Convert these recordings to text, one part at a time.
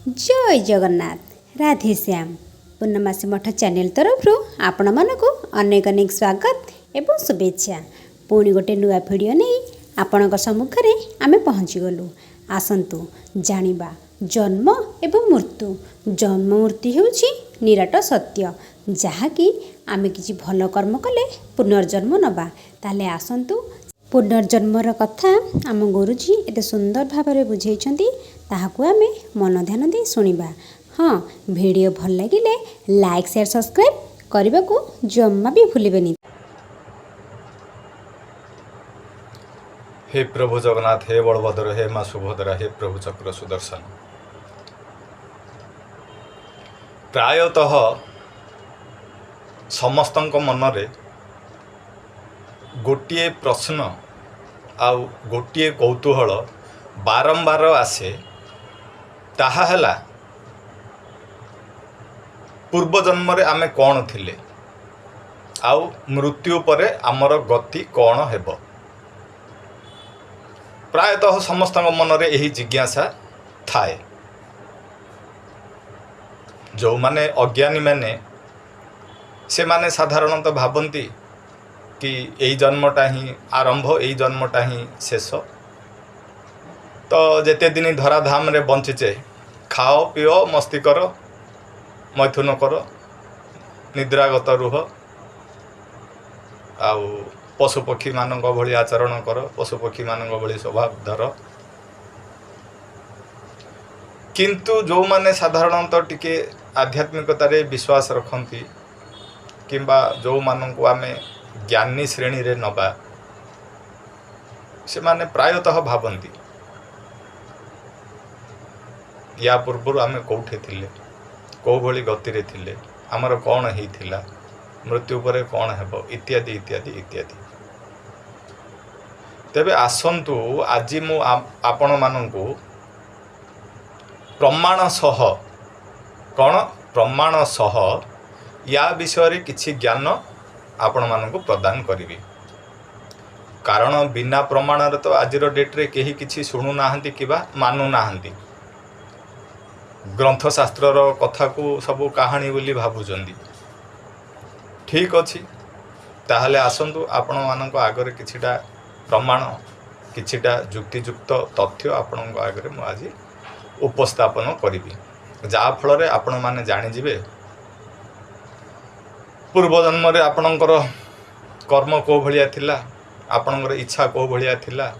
जय जगन्नाथ राधे श्याम पूर्णमासी मठ चैनल तरफ आपण मानक अनेक अनेक स्वागत एवं शुभेच्छा। पुणी गोटे नुआ वीडियो नहीं आपण सम्मुखें आमे पहुँची गलु। आसतु जानिबा जन्म एवं मृत्यु। जन्म मृत्यु होउछि निराट सत्य, जहाँकि आमे किछि भल कर्म कले पुनर्जन्म नबा। ताले आसतु पुनर्जन्मर कथा आम गुरुजी एते सुंदर भाव में बुझेइछन्ति, ताहाकु आमे मन ध्यान दे सुनिबा। हाँ, वीडियो भल लगिले लाइक शेयर सब्सक्राइब करने को जम्मा भी भूलिबेनी। हे प्रभु जगन्नाथ, हे बलभद्र, हे माँ सुभद्रा, हे प्रभु चक्र सुदर्शन। प्रायतः समस्तंक मनरे गोटिए प्रश्न आउ गोटिए कौतूहल बारंबार आसे, ताहा हैला पूर्व जन्म रे आमे कौन थिले आउ मृत्यु परे आमर गति कौन हेबो। प्रायतः समस्तंक मनरे यही जिज्ञासा थाए। जो माने अज्ञानी माने से माने साधारणतः भाबंती कि यही जन्मटा ही आरंभ, यही जन्मटा ही शेष। तो जेते दिन धराधाम रे बंचिचे खाओ पिओ मस्ती कर, मैथुन कर, निद्रागत रुह, आउ पशुपक्षी मानक भली आचरण कर, पशुपक्षी मानक भली स्वभाव धर। किंतु जो माने साधारणतः टिके आध्यात्मिकतारे विश्वास रखती किंबा जो मानक आमे ज्ञानी श्रेणी रे नबा, से माने प्रायतः भाबंती या पूर्व आमे कोठे थिले, को भली गति रे थिले, हमर कौन ही थिला, मृत्यु परे कौन हेबो, इत्यादि इत्यादि इत्यादि। तेबे आसंतु आज मु आपण मानंकु प्रमाण सह कौन प्रमाण सह या विषय रे किछि ज्ञान आपण मानंकु प्रदान करिवि। कारण बिना प्रमाण रे तो आज डेट रे केही किछि सुनु नाहंती किबा मानु नाहंती। ग्रंथ शास्त्र रो कथा को सब कहानी बोली भाबुचंदी। ठीक अछि, ताहले आसंतु आपण मानंको आगरे किछिटा प्रमाण, किछिटा युक्तियुक्त तथ्य आपण आगरे मु आज उपस्थापन करिवि, जा फल रे आपण माने जानि जिवे पूर्व जन्म रे आपणकर कर्म को भलिया थिला, आपणकर इच्छा को भलिया थिला,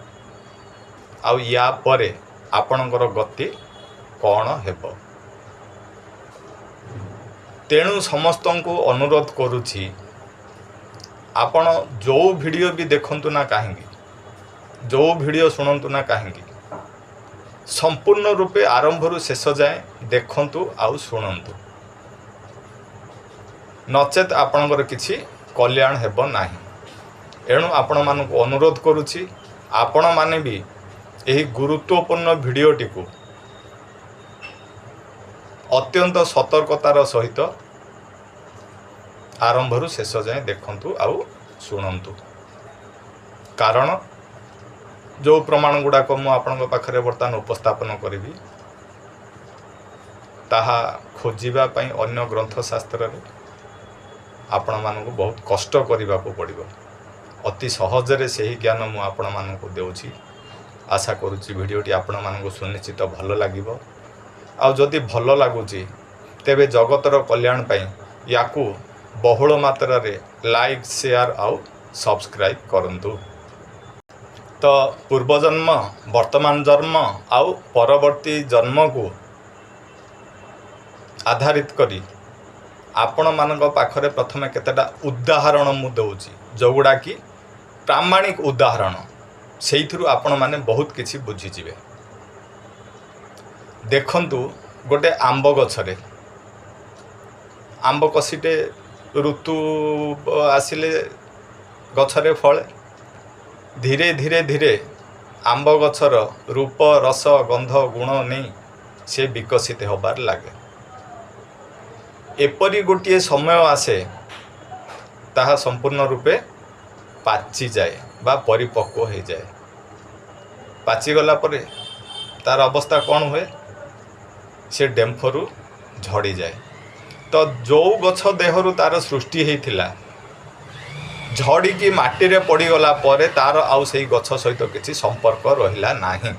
आउ या परे आपणकर गति कौन हेबो। तेणु समस्त को अनुरोध करुछि, आपण जो वीडियो भी देखंतु ना कहीं, जो वीडियो सुनंतु ना कहीं, संपूर्ण रूपे आरंभ रु शेष जाए देखंतु आउ सुनंतु, नचेत आपणकर किछि कल्याण हेबो नाही। एणु आपण मानक अनुरोध करुछि, आपण माने भी एही गुरुत्वपूर्ण वीडियोटी को अत्यंत सतर्कतार सहित आरंभ रु शेष जाए देखंतु आउ सुनंतु। कारण जो प्रमाण गुड़ाक मु आपणक पाखरे वर्तमान उपस्थापन करिवि, ताहा खोजिबा पई अन्य ग्रंथ शास्त्र रे आपण मानक बहुत कष्ट करने को पड़ो। अति सहजरे से ही ज्ञान मु आपण मानक देउछि। आशा करुच्ची वीडियोटी आपण मानक सुनिश्चित भल लगिबो। आ जदि भल लगुची तेबे जगतर कल्याण पई याकू बहुल मात्रा रे लाइक शेयर आउ सब्सक्राइब करंतु। तो पूर्वजन्म, वर्तमान जन्म आउ परवर्ती जन्म को आधारित करी आपण मानक पाखरे प्रथमे केतेटा उदाहरण मु दउची, जोगुडा कि प्रामाणिक उदाहरण। सेइथिरु आपण माने बहुत किछि बुझी जिवे। देखंतु गोटे आंब गछरे आंब कसिटे ऋतु आसिले गछरे फळे, धीरे धीरे धीरे आंब गछर रूप रस गंध गुण नहीं से विकसित होबार लागे। एपरी गोटे समय आसे ताहा संपूर्ण रूपे पाची जाए बा परिपक्व हो जाए। पाची गला परे तार अवस्था कौन हुए से डेम्फरू झड़ी जाए। तो जो गछ देहरु तार सृष्टि होता झड़ी की माटी रे पड़गला पर तार आउ से गछ सहित किसी संपर्क रहिला नाही।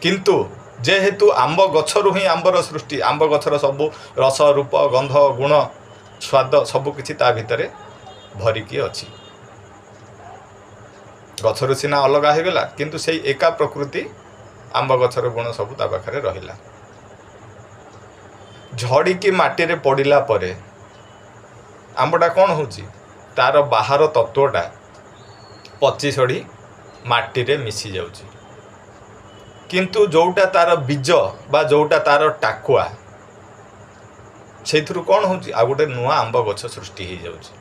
किंतु जेहेतु आंब गछरु ही आंबर सृष्टि, आंब गछर सबु रस रूप गंध गुण स्वाद सबु किछि ता भितरे भरिकी अछि। गछरु सिना अलगा हो गला किंतु से एका प्रकृति आंब गछर गुण सबु ता पाखरे रहिला। झड़ी की माटी रे पड़िला परे आंबटा कौन होची तार बाहर तत्वटा पची सड़ी माटी रे मिसी जाउची, किंतु जोटा तार बीज बा जोटा तार टाकुआ से कौन होची आ गोटे नुआ आंब गछ सृष्टि हो जाउची।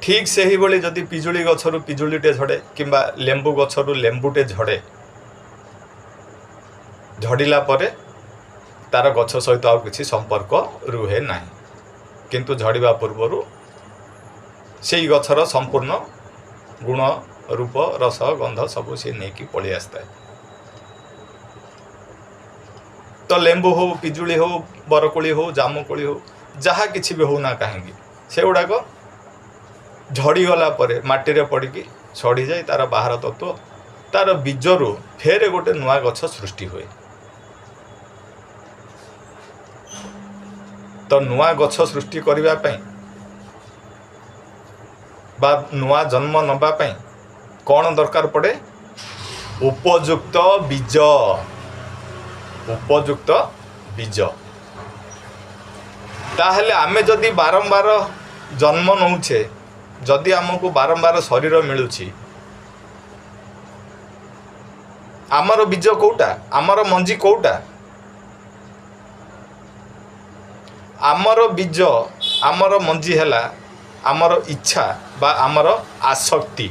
ठीक से ही बळे जदि पिजुली गछरु पिजुलीटे झड़े किंबा लेंबू गछरु लेंबूटे झड़े, झड़िला परे तार गछ सहित आ किछि संपर्क रुहे नाही, किंतु झड़िबा पूर्वरु सेई गछर संपूर्ण गुण रूप रस गंध सबू सी नहीं कि पलि आसता है। तो लेंबू हो पिजुली हो बरकोली हो जामुकोली हो जहाँ किसी भी हो ना कहीं से गुड़ाक झड़ी गला परे माटी रे पड़ी सड़ी जाए तार बाहर तत्व तार बीजरू फेर गोटे नुआ गछ सृष्टि हुए। तो नुआ गछ सृष्टि करबा पई बा नुआ जन्म नबा पई कौन दरकार पड़े? उपयुक्त बीज। उपयुक्त बीज ताहले आमे जदि बारंबार जन्म नौछे, जदि आमको बारंबार शरीर मिलुछि, आमर बीज कोउटा, आमर मंजी कोउटा? आमर बीज आमर मंजी हैला आमर इच्छा बा आमर आसक्ति।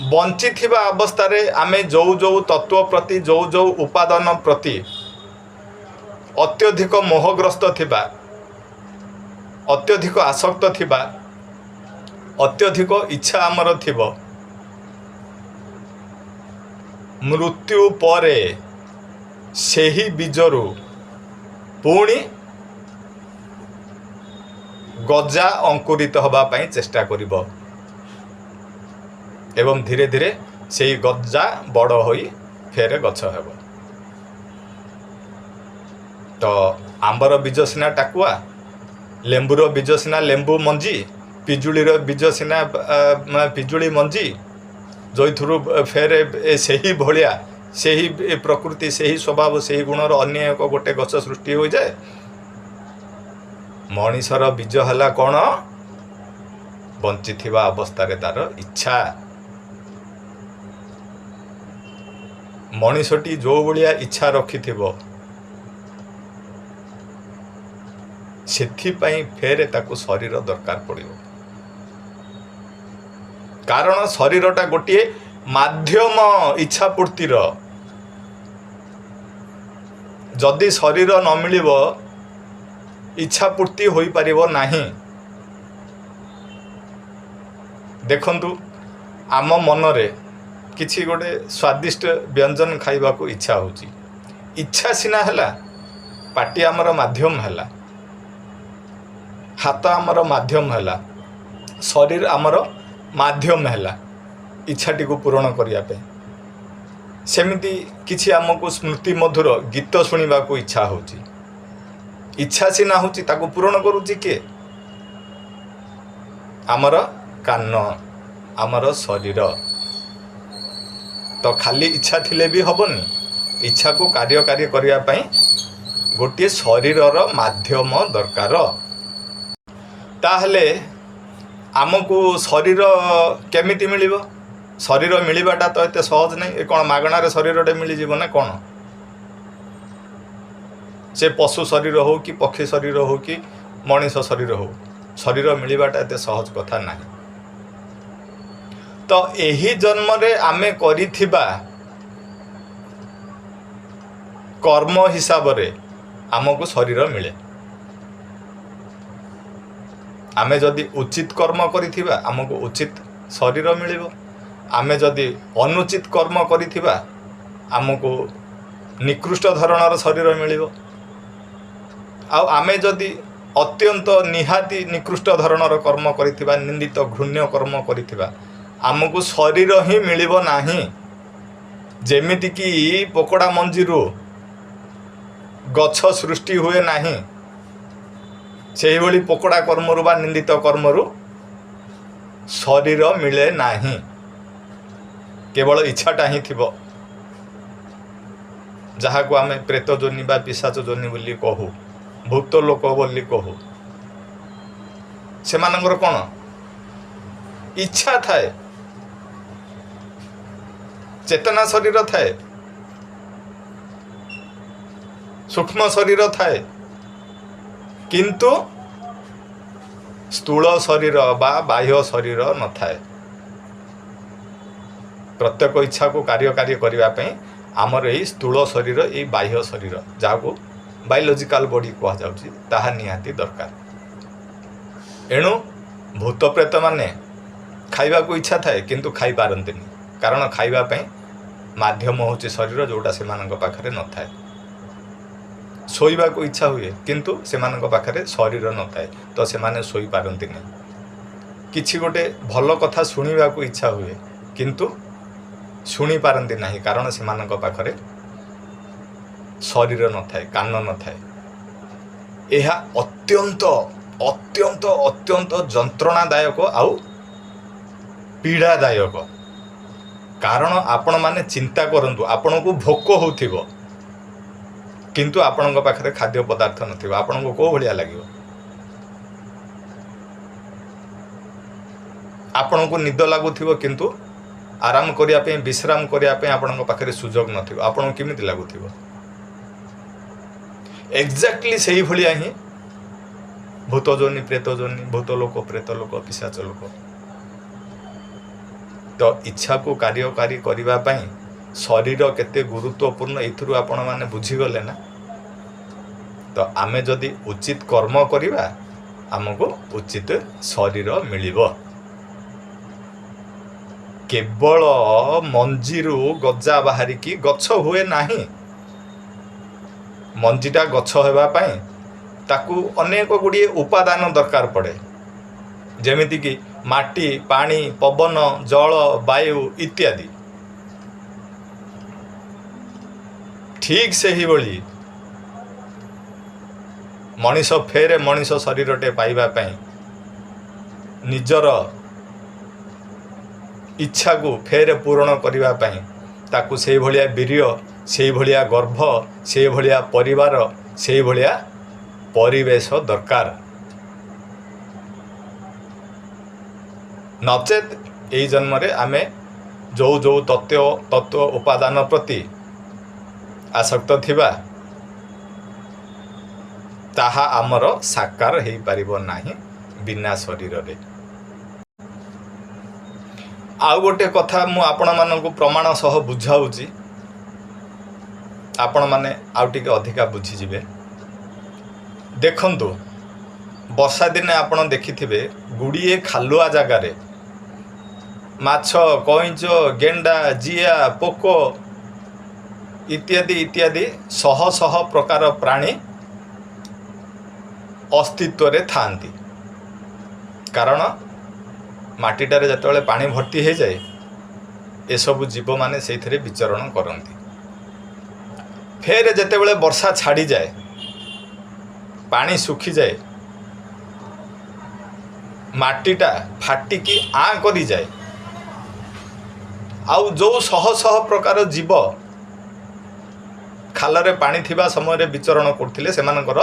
बंची थिबा अवस्था रे आमे जो जो तत्व प्रति जो जो उपादान प्रति अत्यधिक मोहग्रस्त थिबा, अत्यधिक आसक्त थिबा, अत्यधिक इच्छा आमर थिबो, मृत्यु परे सेही बीजरू पुणी गजा अंकुरित हबा पई चेष्टा करिबो एवं धीरे धीरे से गजा बड़ होई फेरे गछ हेब। तो आंबर बीज सिना टाकुआ, लेंबूर बीज सिना लेंबू मंजी, पिजुलीर बीज सिना पिजुली मंजी, जो फेर से ही भलिया से ही प्रकृति से ही स्वभाव से ही गुणर अन्य एक गोटे गछ सृष्टि हो जाए। मनीषर बीज है कौन? बंची थिबा अवस्था रे तार इच्छा। मनीषटी जो भाया इच्छा रखि से फेरे ताकू शरीर दरकार पड़िबो। कारण शरीरटा गोटे माध्यम इच्छा पूर्तिर। जदि शरीर न मिलिबो इच्छा पूर्ति होई परिबो नाही। देखंतु आम मनरे किछि गोटे स्वादिष्ट व्यंजन खाइबा को इच्छा होची। इच्छा सिना हैला, पाटी आमर माध्यम हैला, हाथ आमर माध्यम हैला, शरीर आमर माध्यम हैला इच्छाटी को पूरण करिया पे। सेमिति किछि आमको स्मृति मधुर गीत सुनिबा को इच्छा होची। इच्छा सिना होची ताको पूरण करूची के? आमर कान, आमर शरीर। तो खाली इच्छा थिले भी हबनी, इच्छा को कार्यकारी करिया पई गोटे शरीरर माध्यम दरकार। ताहले आमको शरीर केमिति मिलिबो? शरीर मिलिबाटा तो एते सहज नहीं। ए कोन मागणारे शरीरटे मिली जीव ना कोन? से पशु शरीर हो कि पक्षी शरीर हो कि मनीष शरीर हो, शरीर मिलिबाटा एते सहज कथा नहीं। तो एही जन्म रे आमे करिथिबा कर्म हिसाब रे आमको शरीर मिले। आमे जदि उचित कर्म करिथिबा आमको उचित शरीर मिलिबो। आमे जदि अनुचित कर्म करिथिबा आमको निकृष्ट धरणर शरीर मिलिबो। आउ आमे जदि अत्यंत निहाती निकृष्ट धरणर कर्म करिथिबा निंदित घृण्य कर्म करिथिबा आमको शरीर ही मिलिबो नाही। जेमिति कि पोकड़ा मंजीरु गछ सृष्टि हुए नाही सेही भली पोकड़ा कर्मरु बा निंदित कर्मरु शरीर मिले नाही। केवल इच्छाटा ही थिबो जहाँ को आमे प्रेत जोनि बा पिशाच जोनि बोली कहू, भूत लोक बोली कहू, से मानकर कौन इच्छा थाए, चेतना शरीर थाए, सूक्ष्म शरीर थाए, किंतु स्थूल शरीर बा बाह्य शरीर न थाए। प्रत्येक इच्छा को कार्यकारी करने आमर यही स्थूल शरीर यही बाह्य शरीर जहाँ को बायोलॉजिकल बॉडी कह जाउची ताहा निहाती दरकार। एणु भूत प्रेत माने खाइबा को इच्छा थाए किंतु खाई पारंतिनी, कारण खाइबा पई माध्यम होची शरीर जोटा से मानक पाखरे न थाए। सोइबा को इच्छा हुए किंतु से मानक पाखरे शरीर न थाए तो से माने सोई पारंतिनी। किछि गोटे भल कथा सुनिबा को इच्छा हुए किंतु शुणी पारती नहीं, कारण से मानक पाखरे शरीर न थाए, कान न थाए। यह अत्यंत अत्यंत अत्यंत जंत्रणादायक आउ पीड़ादायक। कारण आपण माने चिंता करंतु आपण को भोक होथिबो किंतु आपण पाखरे खाद्य पदार्थ नथिबो, आपण को को भलिया लागिवो। आपण को निद लागुथिबो किंतु आराम करिया पे विश्राम करिया पे आपण पाखरे सुजोग नथिबो, आपण केमिति लागुथिबो। एक्जाक्टली सही भलिया ही भूत जोनि प्रेत जोनि, भूत लोक प्रेत लोक पिशाच लोक। तो इच्छा को कार्यकारी करिबा पई शरीर केते गुरुत्वपूर्ण एथुरु आपण माने बुझी गले ना। तो आमे जदि उचित कर्म करिबा हमको उचित शरीर मिलिबो। केवल मंजीरु गजा बाहरी की गछ हुए नाही। मंजीटा गछ हेबा पई ताकू अनेक गुड़िए उपादान दरकार पड़े, जेमिति कि माटी, पानी, पवन, जल, वायु इत्यादि। ठीक से ही बोली मनीष फेरे मनीष शरीरटे पाइबा पई निजर इच्छा को फेरे पूरण करिबा पई ताकू से भलिया वीर्य, से भलिया गर्भ, से भलिया परिवार, से भलिया परिवेश दरकार। नचेत यही जन्म रे आमे जो जो तत्व उपादान प्रति आसक्त थिबा ताहा आमर साकार हेई पारिबो नाही बिना शरीर रे। आउ गोटे कथा मु आपण मानकु प्रमाण सह बुझाउची, आपण माने आउ टिके अधिका बुझी जिवे। देखंतु वर्षा दिने आपण देखिथिबे गुड़िए खालुआ जगार माछ, कईंच, गेंडा, जिया, पोको इत्यादि इत्यादि शह शह प्रकार प्राणी अस्तित्व रे थांती। कारण माटीटारे जतबेले पानी भर्ती हो जाए ए सब जीव माने सेथिरे विचरण करती। फेर जेतेबेले वर्षा छाड़ी जाए, पानी सुखी जाए, माटीटा फाटिकी आ करी जाए, आउ जो शह शह प्रकार जीव खालरे पानी थिबा समय रे विचरण करथिले सेमानकर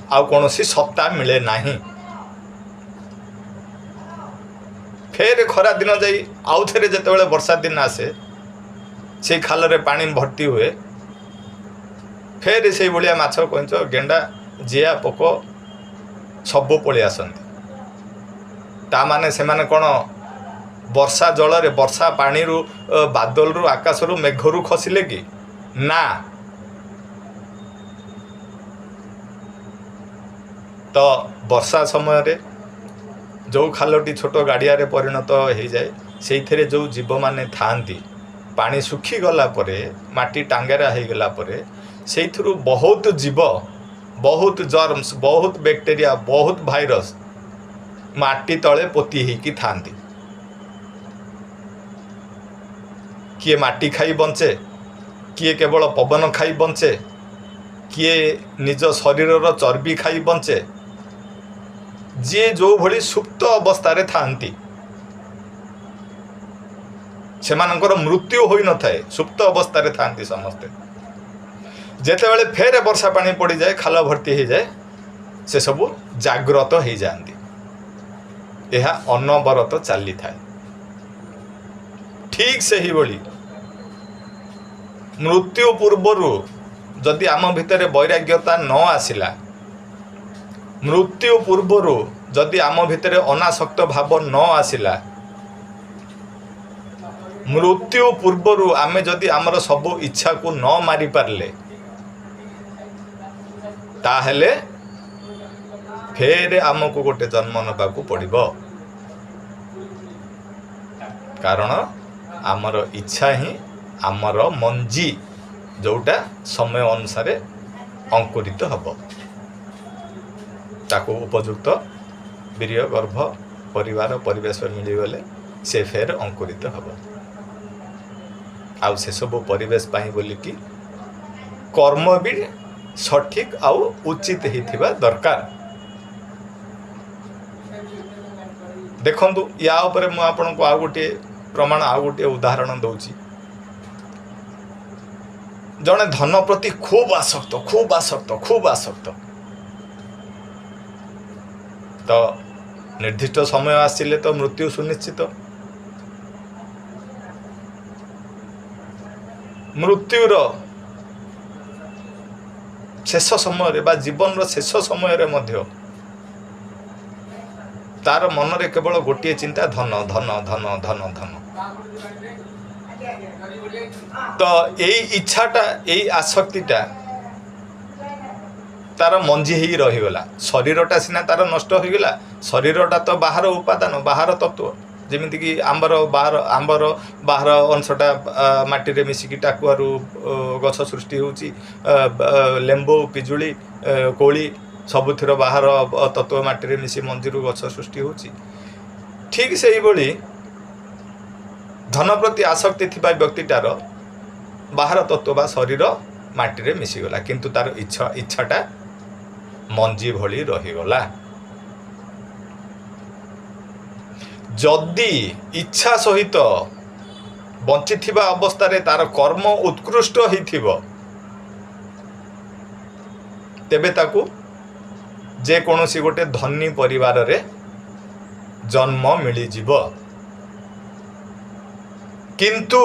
आउ कोनोसी सत्ता मिले नाही। फेर खरा दिन जाई आउ थे जितेबाला वर्षा दिन आसे से खाल में पानी भर्ती हुए, फेर से भाया माछ, कईंच, गेंडा, जिया, पोक सब पलि आसती। ता माने से माने कौन वर्षा जल रे, वर्षा पानी रु, बादल रु, आकाश रु, मेघ रु खसिले कि ना। तो वर्षा समय रे जो खालटी छोट गाड़िया रे परिणत हो जाए ସେଇଥିରେ ଯେଉଁ ଜୀବମାନେ ଥାଆନ୍ତି ପାଣି ଶୁଖିଗଲା ପରେ ମାଟି ଟାଙ୍ଗେରା ହେଇଗଲା ପରେ ସେଇଥିରୁ ବହୁତ ଜୀବ, ବହୁତ ଜର୍ମସ୍, ବହୁତ ବ୍ୟାକ୍ଟେରିଆ, ବହୁତ ଭାଇରସ୍ ମାଟି ତଳେ ପୋତି ହେଇକି ଥାଆନ୍ତି। କିଏ ମାଟି ଖାଇ ବଞ୍ଚେ, କିଏ କେବଳ ପବନ ଖାଇ ବଞ୍ଚେ, କିଏ ନିଜ ଶରୀରର ଚର୍ବି ଖାଇ ବଞ୍ଚେ। ଯିଏ ଯେଉଁଭଳି ସୁପ୍ତ ଅବସ୍ଥାରେ ଥାଆନ୍ତି ସେମାନଙ୍କର ମୃତ୍ୟୁ ହୋଇନଥାଏ, ସୁପ୍ତ ଅବସ୍ଥାରେ ଥାଆନ୍ତି ସମସ୍ତେ। ଯେତେବେଳେ ଫେରେ ବର୍ଷା ପାଣି ପଡ଼ିଯାଏ, ଖାଲ ଭର୍ତ୍ତି ହେଇଯାଏ, ସେସବୁ ଜାଗ୍ରତ ହେଇଯାଆନ୍ତି। ଏହା ଅନବରତ ଚାଲିଥାଏ। ଠିକ୍ ସେହିଭଳି ମୃତ୍ୟୁ ପୂର୍ବରୁ ଯଦି ଆମ ଭିତରେ ବୈରାଗ୍ୟତା ନ ଆସିଲା, ମୃତ୍ୟୁ ପୂର୍ବରୁ ଯଦି ଆମ ଭିତରେ ଅନାସକ୍ତ ଭାବ ନ ଆସିଲା, ମୃତ୍ୟୁ ପୂର୍ବରୁ ଆମେ ଯଦି ଆମର ସବୁ ଇଚ୍ଛାକୁ ନ ମାରିପାରିଲେ, ତାହେଲେ ଫେରେ ଆମକୁ ଗୋଟେ ଜନ୍ମ ନେବାକୁ ପଡ଼ିବ। କାରଣ ଆମର ଇଚ୍ଛା ହିଁ ଆମର ମଞ୍ଜି, ଯେଉଁଟା ସମୟ ଅନୁସାରେ ଅଙ୍କୁରିତ ହେବ। ତାକୁ ଉପଯୁକ୍ତ ବୀର୍ୟ, ଗର୍ଭ, ପରିବାର, ପରିବେଶ ମିଳିଗଲେ ସେ ଫେର ଅଙ୍କୁରିତ ହେବ। ଆଉ ସେସବୁ ପରିବେଶ ପାଇଁ ବୋଲିକି କର୍ମ ବି ସଠିକ୍ ଆଉ ଉଚିତ ହେଇଥିବା ଦରକାର। ଦେଖନ୍ତୁ, ୟା ଉପରେ ମୁଁ ଆପଣଙ୍କୁ ଆଉ ଗୋଟିଏ ପ୍ରମାଣ, ଆଉ ଗୋଟିଏ ଉଦାହରଣ ଦେଉଛି। ଜଣେ ଧନ ପ୍ରତି ଖୁବ୍ ଆସକ୍ତ, ଖୁବ୍ ଆସକ୍ତ, ଖୁବ୍ ଆସକ୍ତ। ତ ନିର୍ଦ୍ଦିଷ୍ଟ ସମୟ ଆସିଲେ ତ ମୃତ୍ୟୁ ସୁନିଶ୍ଚିତ। ମୃତ୍ୟୁର ଶେଷ ସମୟରେ ବା ଜୀବନର ଶେଷ ସମୟରେ ମଧ୍ୟ ତାର ମନରେ କେବଳ ଗୋଟିଏ ଚିନ୍ତା, ଧନ, ଧନ, ଧନ, ଧନ, ଧନ। ତ ଏଇ ଇଚ୍ଛାଟା, ଏଇ ଆସକ୍ତିଟା ତାର ମଞ୍ଜି ହେଇ ରହିଗଲା। ଶରୀରଟା ସିନା ତାର ନଷ୍ଟ ହୋଇଗଲା, ଶରୀରଟା ତ ବାହାର ଉପାଦାନ, ବାହାର ତତ୍ତ୍ୱ। ଯେମିତିକି ଆମ୍ବର ବାହାର ଅଂଶଟା ମାଟିରେ ମିଶିକି ଟାକୁଆରୁ ଗଛ ସୃଷ୍ଟି ହେଉଛି, ଲେମ୍ବୁ, ପିଜୁଳି, କୋଳି ସବୁଥିର ବାହାର ତତ୍ତ୍ୱ ମାଟିରେ ମିଶି ମଞ୍ଜିରୁ ଗଛ ସୃଷ୍ଟି ହେଉଛି। ଠିକ୍ ସେହିଭଳି ଧନ ପ୍ରତି ଆସକ୍ତି ଥିବା ବ୍ୟକ୍ତିଟାର ବାହାର ତତ୍ତ୍ୱ ବା ଶରୀର ମାଟିରେ ମିଶିଗଲା, କିନ୍ତୁ ତାର ଇଚ୍ଛାଟା ମଞ୍ଜି ଭଳି ରହିଗଲା। ଯଦି ଇଚ୍ଛା ସହିତ ବଞ୍ଚିଥିବା ଅବସ୍ଥାରେ ତାର କର୍ମ ଉତ୍କୃଷ୍ଟ ହେଇଥିବ, ତେବେ ତାକୁ ଯେକୌଣସି ଗୋଟେ ଧନୀ ପରିବାରରେ ଜନ୍ମ ମିଳିଯିବ। କିନ୍ତୁ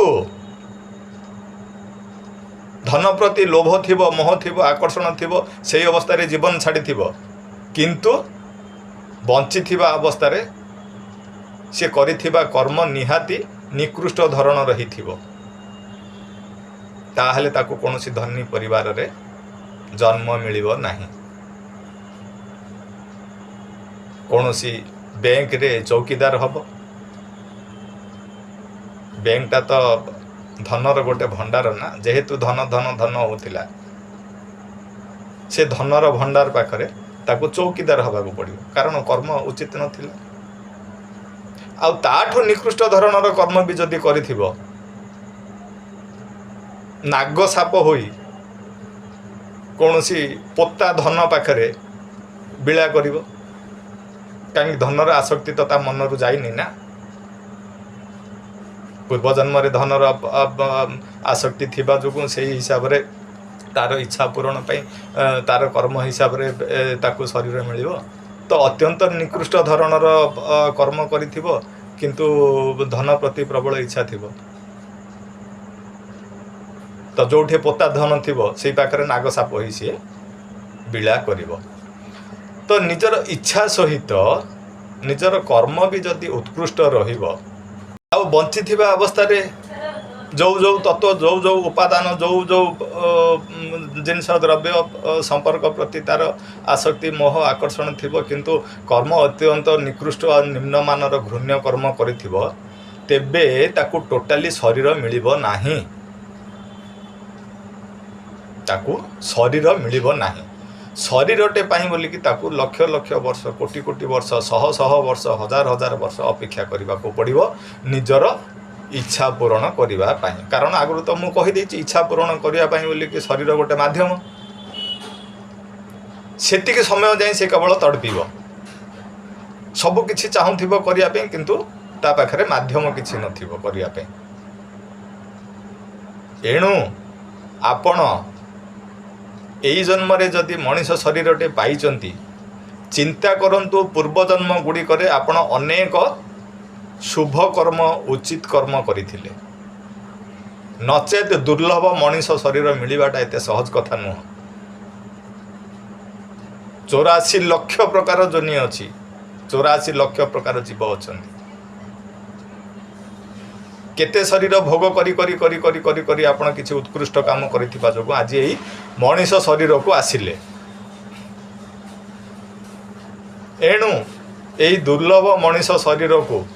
ଧନ ପ୍ରତି ଲୋଭ ଥିବ, ମୋହ ଥିବ, ଆକର୍ଷଣ ଥିବ, ସେହି ଅବସ୍ଥାରେ ଜୀବନ ଛାଡ଼ିଥିବ, କିନ୍ତୁ ବଞ୍ଚିଥିବା ଅବସ୍ଥାରେ ସେ କରିଥିବା କର୍ମ ନିହାତି ନିକୃଷ୍ଟ ଧରଣର ହେଇଥିବ, ତାହେଲେ ତାକୁ କୌଣସି ଧନୀ ପରିବାରରେ ଜନ୍ମ ମିଳିବ ନାହିଁ। କୌଣସି ବ୍ୟାଙ୍କରେ ଚୌକିଦାର ହେବ। ବ୍ୟାଙ୍କଟା ତ ଧନର ଗୋଟେ ଭଣ୍ଡାର ନା, ଯେହେତୁ ଧନ ଧନ ଧନ ହେଉଥିଲା, ସେ ଧନର ଭଣ୍ଡାର ପାଖରେ ତାକୁ ଚୌକିଦାର ହେବାକୁ ପଡ଼ିବ, କାରଣ କର୍ମ ଉଚିତ ନଥିଲା। ଆଉ ତାଠୁ ନିକୃଷ୍ଟ ଧରଣର କର୍ମ ବି ଯଦି କରିଥିବ, ନାଗ ସାପ ହୋଇ କୌଣସି ପୋତା ଧନ ପାଖରେ ବିଳା କରିବ, କାହିଁକି ଧନର ଆସକ୍ତି ତ ତା ମନରୁ ଯାଇନି ନା। ପୂର୍ବଜନ୍ମରେ ଧନର ଆସକ୍ତି ଥିବା ଯୋଗୁଁ ସେହି ହିସାବରେ ତାର ଇଚ୍ଛା ପୂରଣ ପାଇଁ ତାର କର୍ମ ହିସାବରେ ତାକୁ ଶରୀର ମିଳିବ। ତ ଅତ୍ୟନ୍ତ ନିକୃଷ୍ଟ ଧରଣର କର୍ମ କରିଥିବ, କିନ୍ତୁ ଧନ ପ୍ରତି ପ୍ରବଳ ଇଚ୍ଛା ଥିବ, ତ ଯେଉଁଠି ପୋତା ଧନ ଥିବ ସେଇ ପାଖରେ ନାଗସାପ ହୋଇ ସିଏ ବିଳା କରିବ। ତ ନିଜର ଇଚ୍ଛା ସହିତ ନିଜର କର୍ମ ବି ଯଦି ଉତ୍କୃଷ୍ଟ ରହିବ, ଆଉ ବଞ୍ଚିଥିବା ଅବସ୍ଥାରେ ଯେଉଁ ତତ୍ତ୍ୱ, ଯେଉଁ ଉପାଦାନ, ଯେଉଁ ଜିନିଷ ଦ୍ରବ୍ୟ ସମ୍ପର୍କ ପ୍ରତି ତାର ଆସକ୍ତି, ମୋହ, ଆକର୍ଷଣ ଥିବ, କିନ୍ତୁ କର୍ମ ଅତ୍ୟନ୍ତ ନିକୃଷ୍ଟ ଆଉ ନିମ୍ନମାନର ଘୃଣ୍ୟ କର୍ମ କରିଥିବ, तेबे ताकू टोटाली शरीर मिलिबो नाही, ताकू शरीर मिलिबो नाही। शरीरटे पाई बोलिकी ताकू लक्ष लक्ष वर्ष, कोटि कोटि वर्ष, शह शह वर्ष, हजार हजार वर्ष अपेक्षा करने को पड़ो निजर इच्छा पूरण करने। कारण आगु तो मुझे कहीदे इच्छा पूरण करने बोलिकी शरीर गोटे मध्यम, सेतिक समय जाए से केवल तड़पिब, सबकि चाहूब करने किंतु ता पाखरे माध्यम किसी नथिबो करिया पे। एणु आपण एई जन्म रे जदि मनीष शरीरटे पाइचंती, चिंता करंतु पूर्व जन्म गुड़िकरे आपण अनेक शुभ कर्म उचित कर्म करिथिले, नचेत दुर्लभ मनीष शरीर मिलवाटा एते सहज कथा नुह। 84 लक्ष प्रकार जोनि अछि, 84 लक्ष प्रकार जीव अछंती। केते शरीर भोग करी करी करी करी करी करी आपण किछि उत्कृष्ट काम करिथिबा जोगु आज एई मनीष शरीर को आसिले। एणु एई दुर्लभ मनीष शरीर को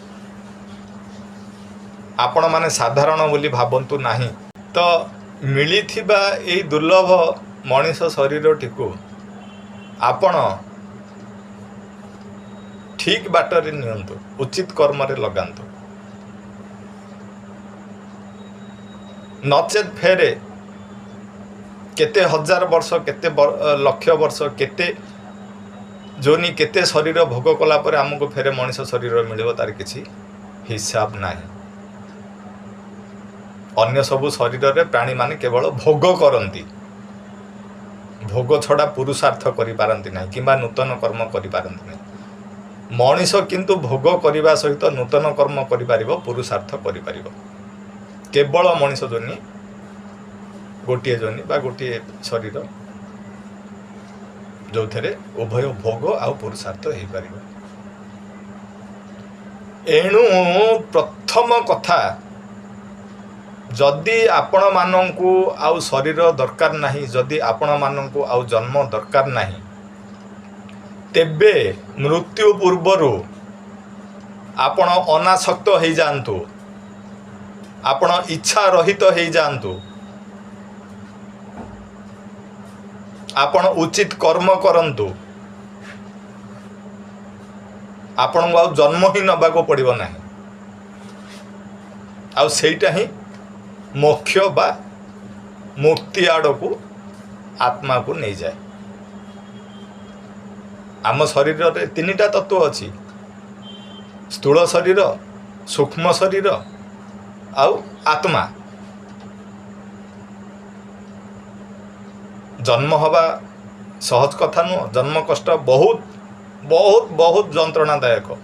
आपण माने साधारण बोली भाबंतु नाही। तो मिलिथिबा एई दुर्लभ मनीष शरीर टिकु आपण ठीक बाटरे नियंतु, उचित कर्म रे लगांतु, नचेत फेरे केते हजार वर्ष, केते लक्ष वर्ष, केते जोनी, केते शरीर भोग कला पर आमको फेरे मनीष शरीर मिलिबो तार किछि हिसाब नाही। अन्य सबु शरीर रे प्राणी माने केवल भोग करंती, भोग छड़ा पुरुषार्थ करि पारंती नाही किंबा नूतन कर्म करि पारंती नाही। मनीष किंतु भोग करिबा सहित नूतन कर्म करि पारिबो, पुरुषार्थ करि पारिबो। केवल मनीष जोनि गोटे जोनि बा गोटे शरीर जो थे उभय भोग आ पुरुषार्थ हो पार। एणु प्रथम कथा, जदि आपण मानंकु आउ शरीर दरकार नाही, जदि आपण मानंकु आउ जन्म दरकार नाही, तेबे मृत्यु पूर्वरु आपण अनासक्त हो जातु, आपण इच्छा रहित हो जातु, आपण उचित कर्म करंतु, आपण को जन्म ही नबा को पड़िबो नाही। आ सेटा ही मोक्ष बा मुक्ति आड़ को आत्मा को नहीं जाए। आम शरीर रे तीनिटा तत्व अछि, स्थूल शरीर, सूक्ष्म शरीर आउ आत्मा। जन्म हवा सहज कथा नुह, जन्म कष्ट बहुत बहुत बहुत जंत्रणादायक।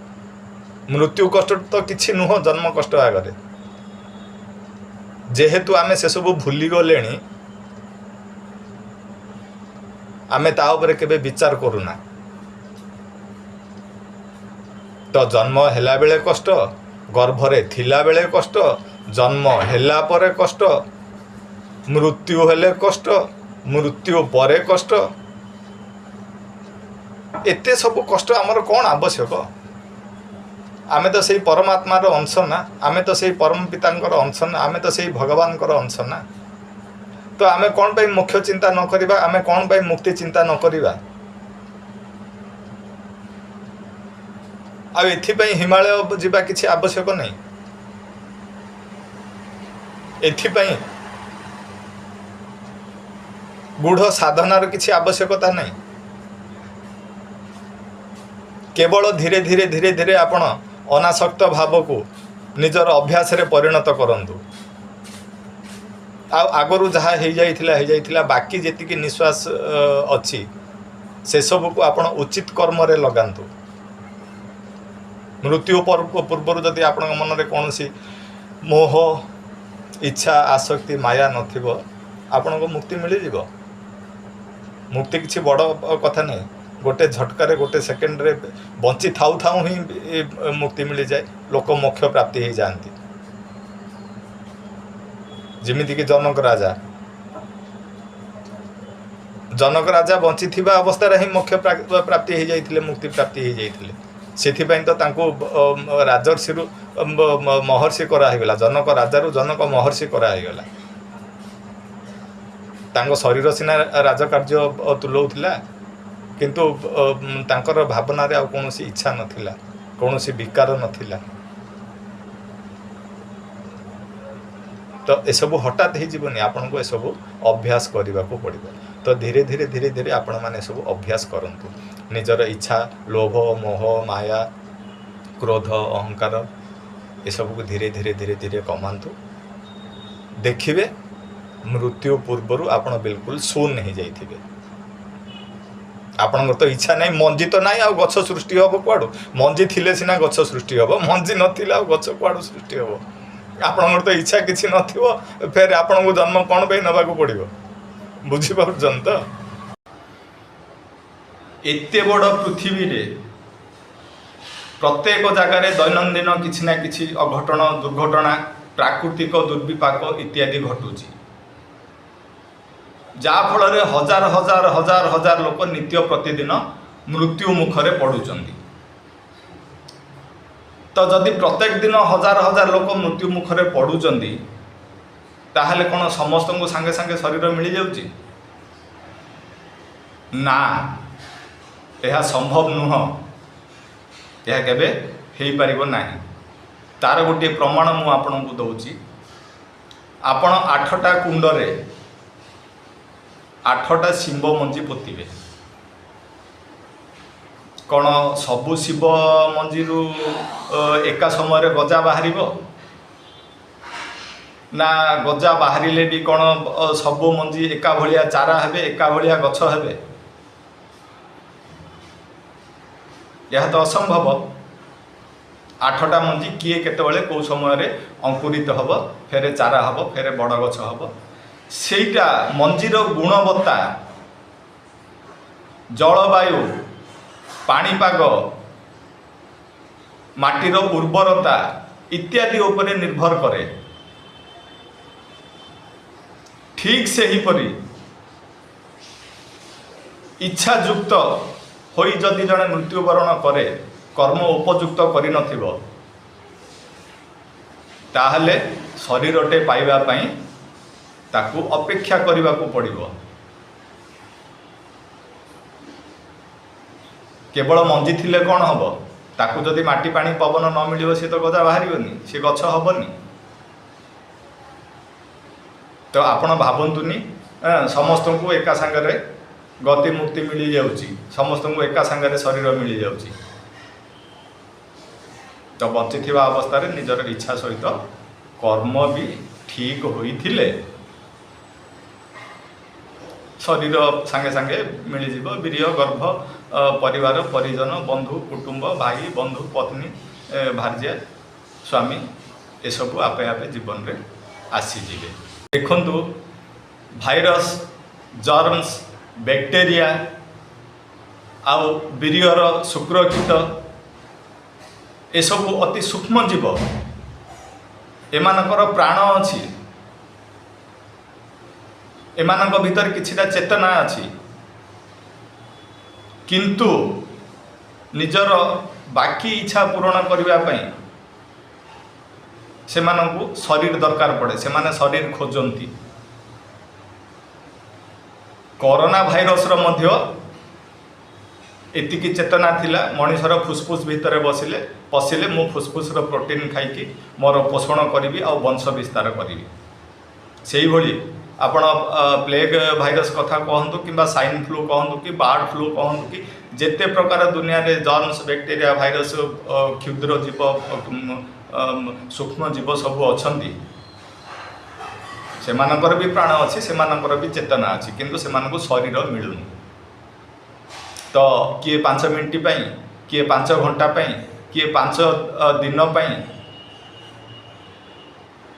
मृत्यु कष्ट तो किछि नुह जन्म कष्ट आगे। जेहेतु आमे से सब भूली गले, आमे ता उपरे केबे विचार करूना। तो जन्म हेला बेले कष्ट, गर्भरे थिला बेले कष्ट, जन्म हेला परे कष्ट, मृत्यु हेले कष्ट, मृत्यु परे कष्ट। एते सब कष्ट आमर कौन आवश्यक? आमे तो सही परमात्मार अंश ना, आमे तो सही परम पितांकर अंश ना, आमे तो सही भगवानकर अंश ना। तो आमे कौन पाई मोक्ष चिंता न करिबा, आमे कौन पाई मुक्ति चिंता न करिबा? आ एथिपाई हिमालय जिबा किछि आवश्यक नहीं। एथिपाई गूढ़ साधनार किछि आवश्यकता नहीं। केवल धीरे धीरे धीरे धीरे आपण अनासक्त भाव को निजर अभ्यास रे परिणत करंतु। आगरू जहाँ हो जाइथिला बाकी जेतिकी निश्वास अच्छी से सब को आपण उचित कर्म रे लगांतु। मृत्यु पूर्व जदि आपण मन रे कौनसी मोह, इच्छा, आसक्ति, माया नथिबो, आपण को मुक्ति मिल जिवो। मुक्ति किसी बड़ कथा नहीं, गोटे झटकार गोटे सेकेंड रे बंची थाऊ थाऊ ही मुक्ति मिल जाए। लोक मोक्ष प्राप्ति हो जाती। जमीती कि जनक राजा बंची थिबा अवस्था ही मोक्ष प्राप्ति हो जाइथिले, मुक्ति प्राप्ति हो जाइथिले। ସେଥିପାଇଁ ତ ତାଙ୍କୁ ରାଜର୍ଷିରୁ ମହର୍ଷି କରାହେଇଗଲା, ଜନକ ରାଜାରୁ ଜନକ ମହର୍ଷି କରାହେଇଗଲା। ତାଙ୍କ ଶରୀର ସିନା ରାଜକାର୍ଯ୍ୟ ତୁଲଉଥିଲା, କିନ୍ତୁ ତାଙ୍କର ଭାବନାରେ ଆଉ କୌଣସି ଇଚ୍ଛା ନଥିଲା, କୌଣସି ବିକାର ନଥିଲା। ତ ଏସବୁ ହଠାତ୍ ହେଇଯିବନି, ଆପଣଙ୍କୁ ଏସବୁ ଅଭ୍ୟାସ କରିବାକୁ ପଡ଼ିବ। ତ ଧୀରେ ଧୀରେ ଧୀରେ ଧୀରେ ଆପଣମାନେ ଏସବୁ ଅଭ୍ୟାସ କରନ୍ତୁ। ନିଜର ଇଚ୍ଛା, ଲୋଭ, ମୋହ, ମାୟା, କ୍ରୋଧ, ଅହଙ୍କାର ଏସବୁକୁ ଧୀରେ ଧୀରେ ଧୀରେ ଧୀରେ କମାନ୍ତୁ। ଦେଖିବେ ମୃତ୍ୟୁ ପୂର୍ବରୁ ଆପଣ ବିଲକୁଲ ଶୂନ ହେଇଯାଇଥିବେ। ଆପଣଙ୍କର ତ ଇଚ୍ଛା ନାହିଁ, ମଞ୍ଜି ତ ନାହିଁ, ଆଉ ଗଛ ସୃଷ୍ଟି ହେବ କୁଆଡ଼ୁ? ମଞ୍ଜି ଥିଲେ ସିନା ଗଛ ସୃଷ୍ଟି ହେବ, ମଞ୍ଜି ନଥିଲେ ଆଉ ଗଛ କୁଆଡ଼ୁ ସୃଷ୍ଟି ହେବ? ଆପଣଙ୍କର ତ ଇଚ୍ଛା କିଛି ନଥିବ, ଫେର ଆପଣଙ୍କୁ ଜନ୍ମ କ'ଣ ପାଇଁ ନେବାକୁ ପଡ଼ିବ? ବୁଝିପାରୁଛନ୍ତି ତ? ଏତେ ବଡ଼ ପୃଥିବୀରେ ପ୍ରତ୍ୟେକ ଜାଗାରେ ଦୈନନ୍ଦିନ କିଛି ନା କିଛି ଅଘଟଣ, ଦୁର୍ଘଟଣା, ପ୍ରାକୃତିକ ଦୁର୍ବିପାକ ଇତ୍ୟାଦି ଘଟୁଛି, ଯାହାଫଳରେ ହଜାର ହଜାର ହଜାର ହଜାର ଲୋକ ନିତ୍ୟ ପ୍ରତିଦିନ ମୃତ୍ୟୁ ମୁଖରେ ପଡ଼ୁଛନ୍ତି। ତ ଯଦି ପ୍ରତ୍ୟେକ ଦିନ ହଜାର ହଜାର ଲୋକ ମୃତ୍ୟୁ ମୁଖରେ ପଡ଼ୁଛନ୍ତି, ତାହେଲେ କ'ଣ ସମସ୍ତଙ୍କୁ ସାଙ୍ଗେ ସାଙ୍ଗେ ଶରୀର ମିଳିଯାଉଛି? ନା, ଏହା ସମ୍ଭବ ନୁହଁ, ଏହା କେବେ ହେଇପାରିବ ନାହିଁ। ତାର ଗୋଟିଏ ପ୍ରମାଣ ମୁଁ ଆପଣଙ୍କୁ ଦେଉଛି। ଆପଣ 8ଟା କୁଣ୍ଡରେ 8ଟା ଶିମ୍ବ ମଞ୍ଜି ପୋତିବେ। କ'ଣ ସବୁ ଶିବ ମଞ୍ଜିରୁ ଏକା ସମୟରେ ଗଜା ବାହାରିବ? ନା ଗଜା ବାହାରିଲେ ବି କ'ଣ ସବୁ ମଞ୍ଜି ଏକା ଭଳିଆ ଚାରା ହେବେ, ଏକା ଭଳିଆ ଗଛ ହେବେ? ଏହା ତ ଅସମ୍ଭବ। 8ଟା ମଞ୍ଜି କିଏ କେତେବେଳେ କେଉଁ ସମୟରେ ଅଙ୍କୁରିତ ହେବ, ଫେରେ ଚାରା ହେବ, ଫେରେ ବଡ଼ ଗଛ ହେବ। ସେଇଟା ମଞ୍ଜିର ଗୁଣବତ୍ତା, ଜଳବାୟୁ, ପାଣିପାଗ, ମାଟିର ଉର୍ବରତା ଇତ୍ୟାଦି ଉପରେ ନିର୍ଭର କରେ। ଠିକ୍ ସେହିପରି ଇଚ୍ଛାଯୁକ୍ତ ହୋଇ ଯଦି ଜଣେ ମୃତ୍ୟୁବରଣ କରେ, କର୍ମ ଉପଯୁକ୍ତ କରିନଥିବ, ତାହେଲେ ଶରୀରଟେ ପାଇବା ପାଇଁ ତାକୁ ଅପେକ୍ଷା କରିବାକୁ ପଡ଼ିବ। କେବଳ ମଞ୍ଜି ଥିଲେ କ'ଣ ହେବ? ତାକୁ ଯଦି ମାଟି, ପାଣି, ପବନ ନ ମିଳିବ, ସେ ତ ଗଜା ବାହାରିବନି, ସେ ଗଛ ହେବନି। ତ ଆପଣ ଭାବନ୍ତୁନି ସମସ୍ତଙ୍କୁ ଏକା ସାଙ୍ଗରେ ଗତି ମୁକ୍ତି ମିଳିଯାଉଛି, ସମସ୍ତଙ୍କୁ ଏକା ସାଙ୍ଗରେ ଶରୀର ମିଳିଯାଉଛି। ତ ବଞ୍ଚିଥିବା ଅବସ୍ଥାରେ ନିଜର ଇଚ୍ଛା ସହିତ କର୍ମ ବି ଠିକ୍ ହୋଇଥିଲେ ଶରୀର ସାଙ୍ଗେ ସାଙ୍ଗେ ମିଳିଯିବ। ବୀର୍ୟ, ଗର୍ଭ, ପରିବାର, ପରିଜନ, ବନ୍ଧୁ, କୁଟୁମ୍ବ, ଭାଇ, ବନ୍ଧୁ, ପତ୍ନୀ, ଭାର୍ଯ୍ୟା, ସ୍ୱାମୀ ଏସବୁ ଆପେ ଆପେ ଜୀବନରେ ଆସିଯିବେ। ଦେଖନ୍ତୁ, ଭାଇରସ୍, ଜର୍ମସ୍, ବ୍ୟାକ୍ଟେରିଆ ଆଉ ବୀର୍ୟର ଶୁକ୍ରକୀଟ ଏସବୁ ଅତି ସୂକ୍ଷ୍ମ ଜୀବ। ଏମାନଙ୍କର ପ୍ରାଣ ଅଛି, ଏମାନଙ୍କ ଭିତରେ କିଛିଟା ଚେତନା ଅଛି, କିନ୍ତୁ ନିଜର ବାକି ଇଚ୍ଛା ପୂରଣ କରିବା ପାଇଁ ସେମାନଙ୍କୁ ଶରୀର ଦରକାର ପଡ଼େ, ସେମାନେ ଶରୀର ଖୋଜନ୍ତି। କରୋନା ଭାଇରସର ମଧ୍ୟ ଏତିକି ଚେତନା ଥିଲା, ମଣିଷର ଫୁସଫୁସ୍ ଭିତରେ ପଶିଲେ ମୁଁ ଫୁସଫୁସ୍ର ପ୍ରୋଟିନ୍ ଖାଇକି ମୋର ପୋଷଣ କରିବି ଆଉ ବଂଶ ବିସ୍ତାର କରିବି। ସେଇଭଳି ଆପଣ ପ୍ଲେଗ ଭାଇରସ୍ କଥା କହନ୍ତୁ, କିମ୍ବା ସାଇନ୍ ଫ୍ଲୁ କହନ୍ତୁ, କି ବାର୍ଡ ଫ୍ଲୁ କହନ୍ତୁ, କି ଯେତେ ପ୍ରକାର ଦୁନିଆରେ ଜର୍ମସ୍, ବ୍ୟାକ୍ଟେରିଆ, ଭାଇରସ୍, କ୍ଷୁଦ୍ର ଜୀବ, ସୂକ୍ଷ୍ମ ଜୀବ ସବୁ ଅଛନ୍ତି, ସେମାନଙ୍କର ବି ପ୍ରାଣ ଅଛି, ସେମାନଙ୍କର ବି ଚେତନା ଅଛି, କିନ୍ତୁ ସେମାନଙ୍କୁ ଶରୀର ମିଳୁନି। ତ କିଏ 5 ମିନିଟ୍ ପାଇଁ, କିଏ 5 ଘଣ୍ଟା ପାଇଁ, କିଏ 5 ଦିନ ପାଇଁ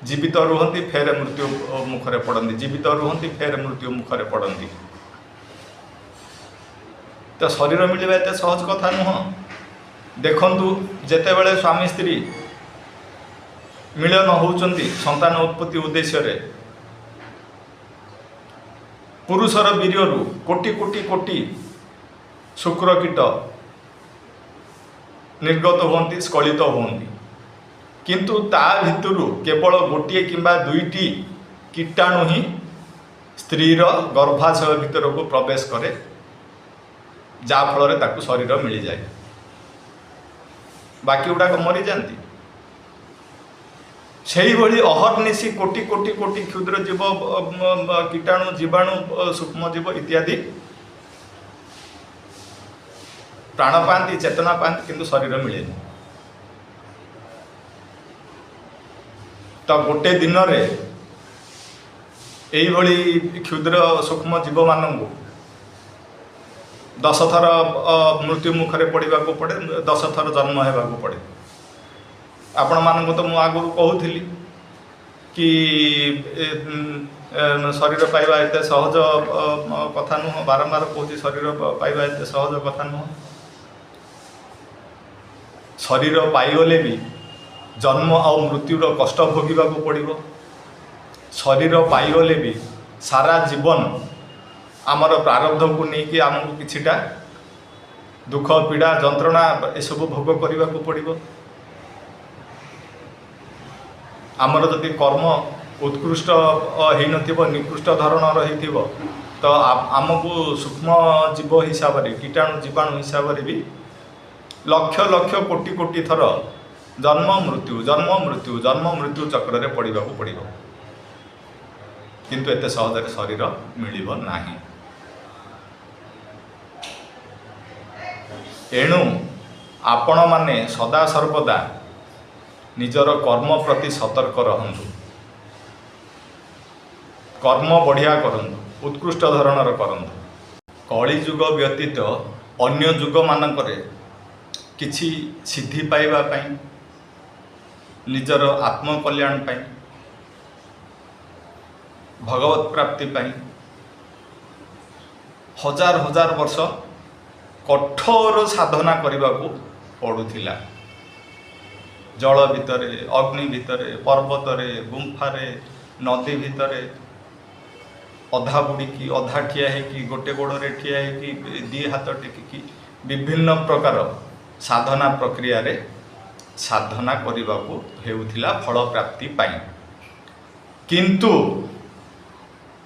ଜୀବିତ ରୁହନ୍ତି, ଫେର ମୃତ୍ୟୁ ମୁଖରେ ପଡ଼ନ୍ତି, ଜୀବିତ ରୁହନ୍ତି, ଫେର ମୃତ୍ୟୁ ମୁଖରେ ପଡ଼ନ୍ତି। ତ ଶରୀର ମିଳିବା ଏତେ ସହଜ କଥା ନୁହଁ। ଦେଖନ୍ତୁ, ଯେତେବେଳେ ସ୍ୱାମୀ ସ୍ତ୍ରୀ ମିଳନ ହେଉଛନ୍ତି ସନ୍ତାନ ଉତ୍ପତ୍ତି ଉଦ୍ଦେଶ୍ୟରେ, ପୁରୁଷର ବୀର୍ୟରୁ କୋଟି କୋଟି କୋଟି ଶୁକ୍ରକୀଟ निर्गत होती स्खलित होती किंतु ता भितरु केवल गोटे किंबा दुईटी कीटाणु ही स्त्रीर गर्भाशय भितर को प्रवेश करे जाफल ताकू शरीर मिल जाए बाकी गुड़ाक मरी जाती से ही अहर्निशी कोटि कोटि कोटि क्षुद्र जीव कीटाणु जीवाणु सूक्ष्म जीव इत्यादि प्राण पाती चेतना पाती किंतु शरीर मिले तो गोटे दिन रे यही क्षुद्र सूक्ष्म जीव मानू 10 थर मृत्यु मुखरे पड़ा पड़े 10 थर जन्म होगा पड़े आपण मानक तो मुझे आगु कहूली कि शरीर पाइबा एत सहज कथा नुह बारंबार कहूँ शरीर पाइबा एत सहज कथा नुह शरीर पाइगले भी जन्म आउ मृत्युर कष्ट भोगवा पड़ो शरीर पाइगले भी सारा जीवन आमर प्रारब्ध को लेकिन आमको किछिटा दुख पीड़ा जंत्रणा एसबू भोग करने को पड़ो आमर जदि कर्म उत्कृष्ट हो निकृष्ट धरणर हो तो आमको सूक्ष्म जीव हिसाब से कीटाणु जीवाणु हिसाब से भी लक्ष लक्ष कोटि कोटि थर जन्म मृत्यु जन्म मृत्यु जन्म मृत्यु चक्र रे पड़ा पड़ो किंतु एते सहज शरीर मिलिब नाही एणु आपण माने सदा सर्वदा निजर कर्म प्रति सतर्क रहंतु कर्म बढ़िया करंतु उत्कृष्ट धरणर करंतु कली जुग व्यतीत अन्य जुग मानकरे किछि सिद्धि पाइबा पई निजर आत्मकल्याण पई भगवत प्राप्ति पई हजार हजार वर्ष कठोर साधना करने को पड़ूला जल भितर अग्नि भितर पर्वत गुंफारे नदी भितर अधा बुड़ीकी अधा ठिया है गोटे गोड़े ठिया है दी हाथ टेकिकी विभिन्न प्रकार साधना प्रक्रिया रे साधना करने को हेउथिला फल प्राप्ति पाई किंतु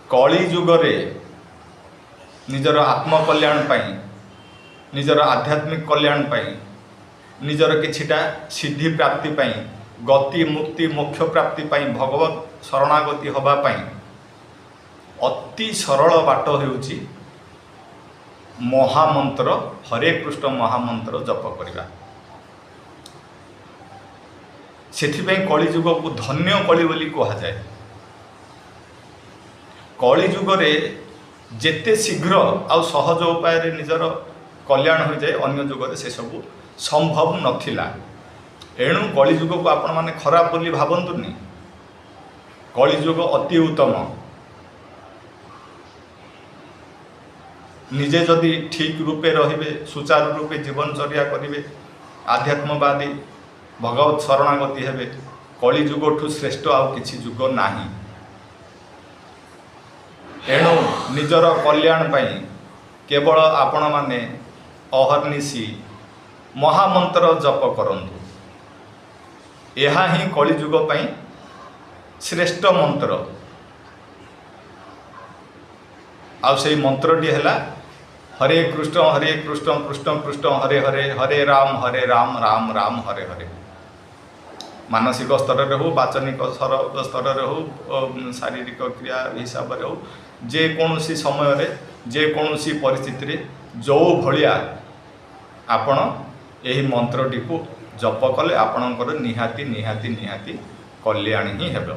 कली जुगरे निजर आत्मकल्याण पाई निजर आध्यात्मिक कल्याण पाई निजर किछिटा सिद्धि प्राप्ति पाई गति मुक्ति मोक्ष प्राप्ति पाई भगवत शरणागति हवा पाई अति सरल बाट हेउची महामंत्र हरे कृष्ण महामंत्र जप करवा सेथिपई कली जुग को धन्य कली बोली कहा जाए कली जुगरे जेते शीघ्र आ सहज उपाय रे निजर कल्याण हो जाए अन्य जुगरे से सब संभव नथिला एणु कली जुग को आपण माने खराब बोली भाबंतुनी कली जुग अति उत्तम निजे जदि ठीक रूपे रहिबे सुचारू रूपे जीवनचर्या करिवे आध्यात्मवादी भगवत शरणागति हेबे कली जुगठू श्रेष्ठ आउ किछि जुग नाही एणु निजर कल्याण पाई केवल आपण माने अहर्निशी महामंत्र जप करंतु यह ही कली जुग पाई श्रेष्ठ मंत्र आ से मंत्रटी है हरे कृष्ण कृष्ण कृष्ण हरे हरे हरे राम राम राम हरे हरे मानसिक स्तर रे हो वाचनिक स्तर रे हो शारीरिक क्रिया हिसाब रे हो जेकोसी समय रे जेकोसी परिस्थिति रे जो भलिया आपण यही मंत्रटी को जप कले आपणकर निहाती निहाती निहाती कल्याण ही हेब।